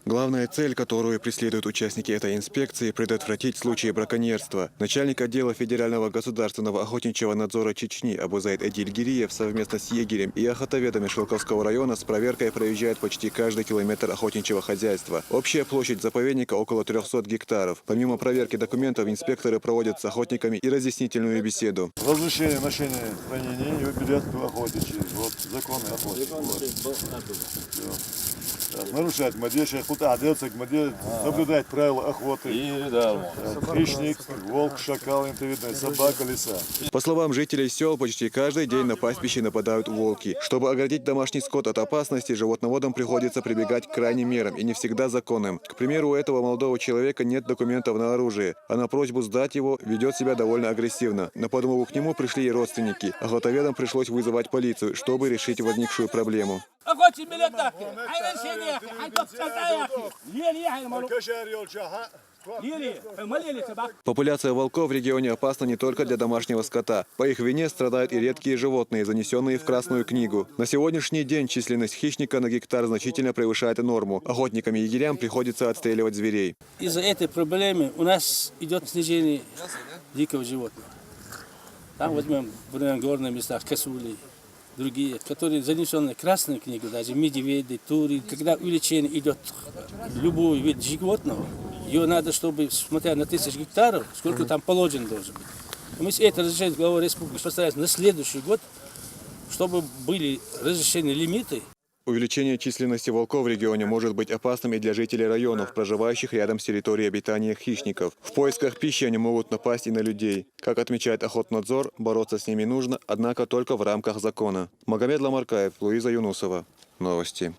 Главная цель, которую преследуют участники этой инспекции – предотвратить случаи браконьерства. Начальник отдела Федерального государственного охотничьего надзора Чечни Абузайд Эдиль Гириев совместно с егерем и охотоведами Шелковского района с проверкой проезжает почти каждый километр охотничьего хозяйства. Общая площадь заповедника около 300 гектаров. Помимо проверки документов, инспекторы проводят с охотниками и разъяснительную беседу. Разрешение ношения ранений и берет охотничий. Вот законы охоты. Нарушать мадеши, соблюдать правила охоты. Хищник, волк, шакал, видно, собака, лиса. По словам жителей сел, почти каждый день на пастбище нападают волки. Чтобы оградить домашний скот от опасности, животноводам приходится прибегать к крайним мерам и не всегда законным. К примеру, у этого молодого человека нет документов на оружие, а на просьбу сдать его ведет себя довольно агрессивно. На подмогу к нему пришли и родственники. Охотоведам пришлось вызывать полицию, чтобы решить возникшую проблему. Популяция волков в регионе опасна не только для домашнего скота. По их вине страдают и редкие животные, занесенные в Красную книгу. На сегодняшний день численность хищника на гектар значительно превышает норму. Охотникам и егерям приходится отстреливать зверей. Из-за этой проблемы у нас идет снижение дикого животного. Там возьмем в горных местах косули, другие, которые занесены в Красную книгу, даже медведи, тури. Когда увеличение идет любой вид животного, ее надо, чтобы, смотря на 1000 гектаров, сколько там положено должен быть. Мы это разрешение главы республики постараемся на следующий год, чтобы были разрешены лимиты. Увеличение численности волков в регионе может быть опасным и для жителей районов, проживающих рядом с территорией обитания хищников. В поисках пищи они могут напасть и на людей. Как отмечает Охотнадзор, бороться с ними нужно, однако только в рамках закона. Магомед Ламаркаев, Луиза Юнусова. Новости.